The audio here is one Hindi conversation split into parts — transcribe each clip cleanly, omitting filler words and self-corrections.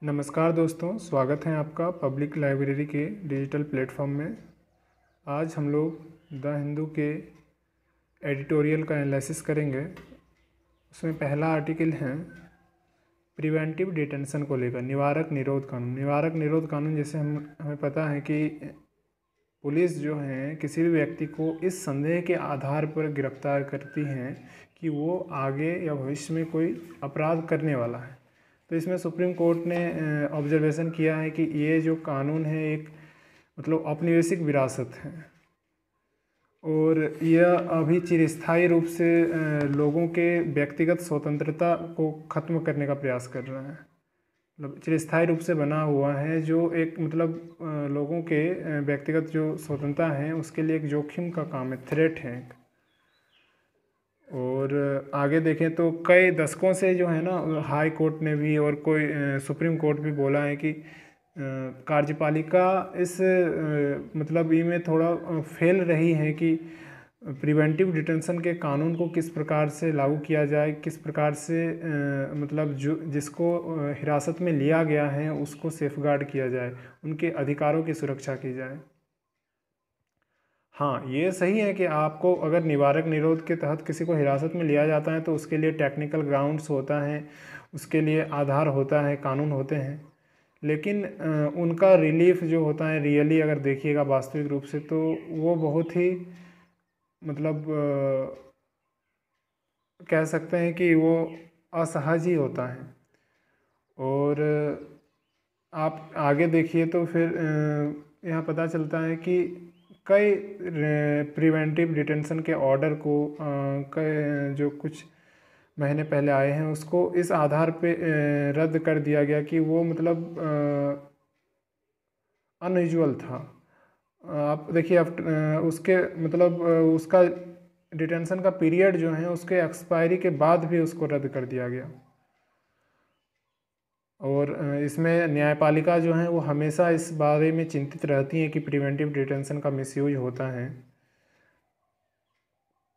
नमस्कार दोस्तों, स्वागत है आपका पब्लिक लाइब्रेरी के डिजिटल प्लेटफॉर्म में। आज हम लोग द हिंदू के एडिटोरियल का एनालिसिस करेंगे। उसमें पहला आर्टिकल है प्रिवेंटिव डिटेंशन को लेकर, निवारक निरोध कानून। निवारक निरोध कानून जैसे हमें पता है कि पुलिस जो है किसी भी व्यक्ति को इस संदेह के आधार पर गिरफ्तार करती हैं कि वो आगे या भविष्य में कोई अपराध करने वाला है। तो इसमें सुप्रीम कोर्ट ने ऑब्जर्वेशन किया है कि ये जो कानून है एक मतलब औपनिवेशिक विरासत है और यह अभी चिरस्थायी रूप से लोगों के व्यक्तिगत स्वतंत्रता को ख़त्म करने का प्रयास कर रहा है। मतलब चिरस्थायी रूप से बना हुआ है जो एक मतलब लोगों के व्यक्तिगत जो स्वतंत्रता है उसके लिए एक जोखिम का काम है, थ्रेट है। और आगे देखें तो कई दशकों से जो है ना हाई कोर्ट ने भी और कोई सुप्रीम कोर्ट भी बोला है कि कार्यपालिका इस मतलब ये में थोड़ा फेल रही है कि प्रिवेंटिव डिटेंशन के कानून को किस प्रकार से लागू किया जाए, किस प्रकार से मतलब जो जिसको हिरासत में लिया गया है उसको सेफगार्ड किया जाए, उनके अधिकारों की सुरक्षा की जाए। हाँ, ये सही है कि आपको अगर निवारक निरोध के तहत किसी को हिरासत में लिया जाता है तो उसके लिए टेक्निकल ग्राउंड्स होता है, उसके लिए आधार होता है, कानून होते हैं। लेकिन उनका रिलीफ जो होता है रियली अगर देखिएगा वास्तविक रूप से तो वो बहुत ही मतलब कह सकते हैं कि वो असहज ही होता है। और आप आगे देखिए तो फिर यहाँ पता चलता है कि कई प्रिवेंटिव डिटेंशन के ऑर्डर को कई जो कुछ महीने पहले आए हैं उसको इस आधार पे रद्द कर दिया गया कि वो मतलब अनयूजुअल था। आप देखिए उसके मतलब उसका डिटेंशन का पीरियड जो है उसके एक्सपायरी के बाद भी उसको रद्द कर दिया गया। और इसमें न्यायपालिका जो है वो हमेशा इस बारे में चिंतित रहती है कि प्रिवेंटिव डिटेंशन का मिसयूज होता है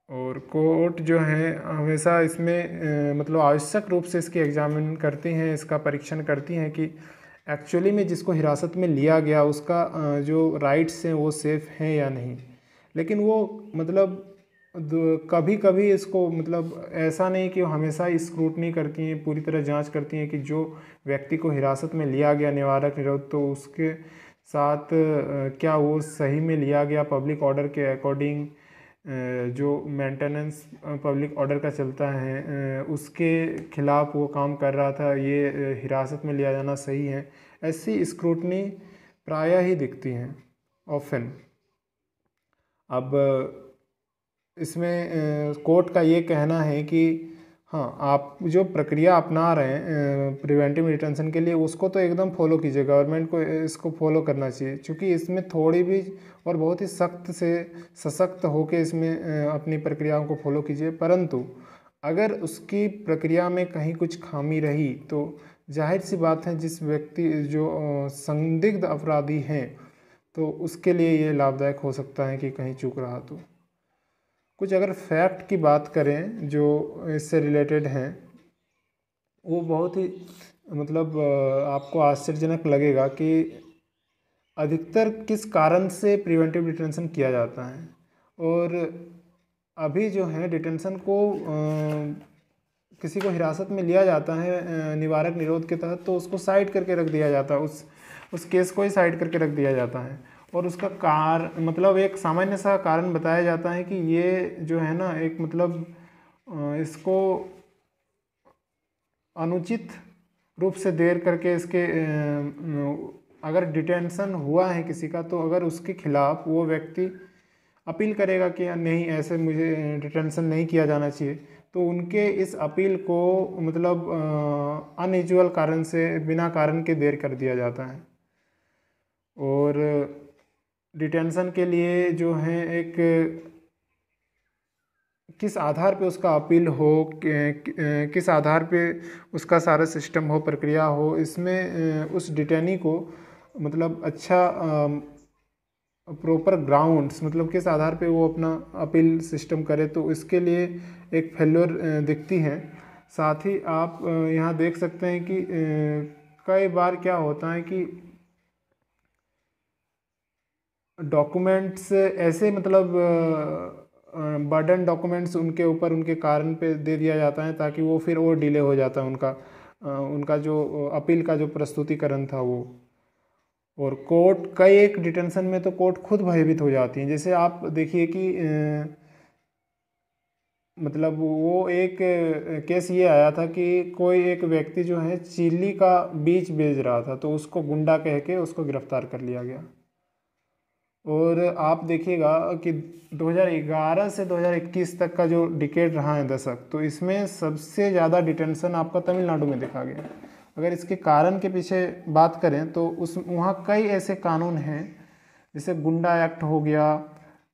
और कोर्ट जो है हमेशा इसमें मतलब आवश्यक रूप से इसकी एग्जामिन करती हैं, इसका परीक्षण करती हैं कि एक्चुअली में जिसको हिरासत में लिया गया उसका जो राइट्स हैं वो सेफ हैं या नहीं। लेकिन वो मतलब कभी कभी इसको मतलब ऐसा नहीं कि वो हमेशा स्क्रूटनी करती हैं, पूरी तरह जांच करती हैं कि जो व्यक्ति को हिरासत में लिया गया निवारक निरोध तो उसके साथ क्या वो सही में लिया गया पब्लिक ऑर्डर के अकॉर्डिंग, जो मेंटेनेंस पब्लिक ऑर्डर का चलता है उसके खिलाफ वो काम कर रहा था, ये हिरासत में लिया जाना सही है। ऐसी स्क्रूटनी प्रायः ही दिखती हैं ऑफन। अब इसमें कोर्ट का ये कहना है कि हाँ, आप जो प्रक्रिया अपना रहे हैं प्रिवेंटिव डिटेंशन के लिए उसको तो एकदम फॉलो कीजिए, गवर्नमेंट को इसको फॉलो करना चाहिए क्योंकि इसमें थोड़ी भी और बहुत ही सख्त से सशक्त होकर इसमें अपनी प्रक्रियाओं को फॉलो कीजिए। परंतु अगर उसकी प्रक्रिया में कहीं कुछ खामी रही तो जाहिर सी बात है जिस व्यक्ति जो संदिग्ध अपराधी हैं तो उसके लिए ये लाभदायक हो सकता है कि कहीं चूक रहा तो। कुछ अगर फैक्ट की बात करें जो इससे रिलेटेड हैं वो बहुत ही मतलब आपको आश्चर्यजनक लगेगा कि अधिकतर किस कारण से प्रिवेंटिव डिटेंशन किया जाता है। और अभी जो है डिटेंशन को किसी को हिरासत में लिया जाता है निवारक निरोध के तहत तो उसको साइड करके रख दिया जाता है, उस केस को ही साइड करके रख दिया जाता है। और उसका मतलब एक सामान्य सा कारण बताया जाता है कि ये जो है ना एक मतलब इसको अनुचित रूप से देर करके इसके अगर डिटेंशन हुआ है किसी का तो अगर उसके खिलाफ वो व्यक्ति अपील करेगा कि नहीं ऐसे मुझे डिटेंशन नहीं किया जाना चाहिए तो उनके इस अपील को मतलब अनयूजुअल कारण से बिना कारण के देर कर दिया जाता है। और डिटेंशन के लिए जो है एक किस आधार पे उसका अपील हो, किस आधार पे उसका सारा सिस्टम हो, प्रक्रिया हो, इसमें उस डिटेनी को मतलब अच्छा प्रॉपर ग्राउंड्स मतलब किस आधार पे वो अपना अपील सिस्टम करे तो इसके लिए एक फेल्योर दिखती है। साथ ही आप यहाँ देख सकते हैं कि कई बार क्या होता है कि डॉक्यूमेंट्स ऐसे मतलब बर्डन डॉक्यूमेंट्स उनके ऊपर उनके कारण पे दे दिया जाता है, ताकि वो फिर और डिले हो जाता है उनका जो अपील का जो प्रस्तुतिकरण था वो। और कोर्ट कई एक डिटेंशन में तो कोर्ट खुद भयभीत हो जाती है। जैसे आप देखिए कि मतलब वो एक केस ये आया था कि कोई एक व्यक्ति जो है चिल्ली का बीज बेच रहा था, तो उसको गुंडा कह के उसको गिरफ्तार कर लिया गया। और आप देखिएगा कि 2011 से 2021 तक का जो डिकेड रहा है, दशक, तो इसमें सबसे ज़्यादा डिटेंशन आपका तमिलनाडु में देखा गया। अगर इसके कारण के पीछे बात करें तो वहाँ कई ऐसे कानून हैं, जैसे गुंडा एक्ट हो गया,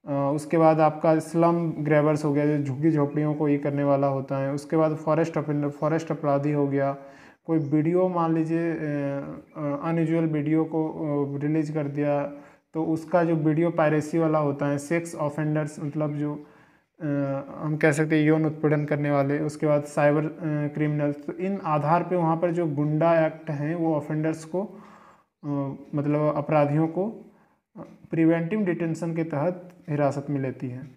उसके बाद आपका स्लम ग्रैबर्स हो गया जो झुग्गी झोपड़ियों को ये करने वाला होता है, उसके बाद फॉरेस्ट अपराधी हो गया, कोई वीडियो मान लीजिए अनयूजुअल वीडियो को रिलीज कर दिया तो उसका जो वीडियो पायरेसी वाला होता है, सेक्स ऑफेंडर्स मतलब जो हम कह सकते हैं यौन उत्पीड़न करने वाले, उसके बाद साइबर क्रिमिनल्स, तो इन आधार पे वहाँ पर जो गुंडा एक्ट हैं वो ऑफेंडर्स को मतलब अपराधियों को प्रिवेंटिव डिटेंशन के तहत हिरासत में लेती है।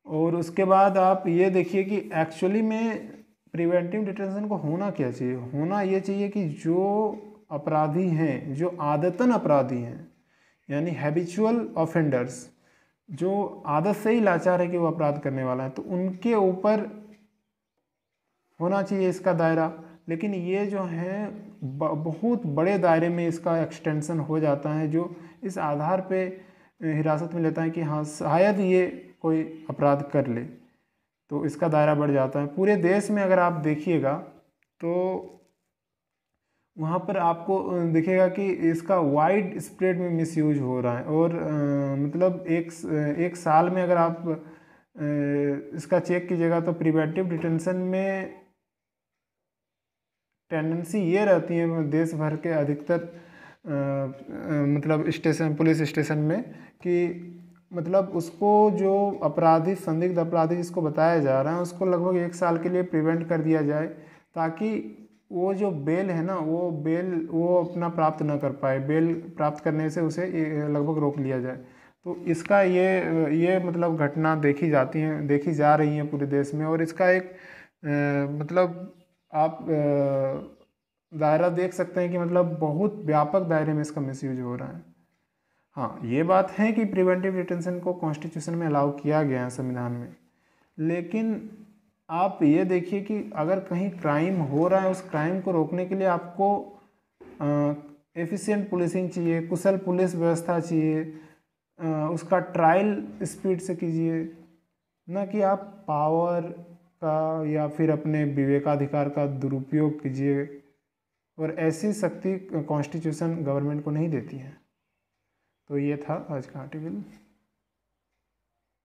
और उसके बाद आप ये देखिए कि एक्चुअली में प्रिवेंटिव डिटेंशन को होना क्या चाहिए, होना ये चाहिए कि जो अपराधी हैं, जो आदतन अपराधी हैं, यानी हैबिचुअल ऑफेंडर्स, जो आदत से ही लाचार है कि वो अपराध करने वाला है, तो उनके ऊपर होना चाहिए इसका दायरा। लेकिन ये जो है बहुत बड़े दायरे में इसका एक्सटेंशन हो जाता है, जो इस आधार पे हिरासत में लेता है कि हाँ शायद ये कोई अपराध कर ले, तो इसका दायरा बढ़ जाता है। पूरे देश में अगर आप देखिएगा तो वहाँ पर आपको दिखेगा कि इसका वाइड स्प्रेड में मिसयूज हो रहा है। और मतलब एक साल में अगर आप इसका चेक कीजिएगा तो प्रिवेंटिव डिटेंशन में टेंडेंसी ये रहती है देश भर के अधिकतर मतलब पुलिस स्टेशन में कि मतलब उसको जो अपराधी, संदिग्ध अपराधी जिसको बताया जा रहा है, उसको लगभग 1 साल के लिए प्रिवेंट कर दिया जाए, ताकि वो जो बेल है ना, वो अपना प्राप्त ना कर पाए, बेल प्राप्त करने से उसे लगभग रोक लिया जाए। तो इसका ये मतलब घटना देखी जा रही है पूरे देश में। और इसका एक मतलब आप दायरा देख सकते हैं कि मतलब बहुत व्यापक दायरे में इसका मिसयूज हो रहा है। हाँ, ये बात है कि प्रिवेंटिव डिटेंशन को कॉन्स्टिट्यूशन में अलाउ किया गया है संविधान में, लेकिन आप ये देखिए कि अगर कहीं क्राइम हो रहा है, उस क्राइम को रोकने के लिए आपको एफिशिएंट पुलिसिंग चाहिए, कुशल पुलिस व्यवस्था चाहिए, उसका ट्रायल स्पीड से कीजिए, न कि आप पावर का या फिर अपने विवेकाधिकार का दुरुपयोग कीजिए। और ऐसी शक्ति कॉन्स्टिट्यूशन गवर्नमेंट को नहीं देती है। तो ये था आज का आर्टिकल।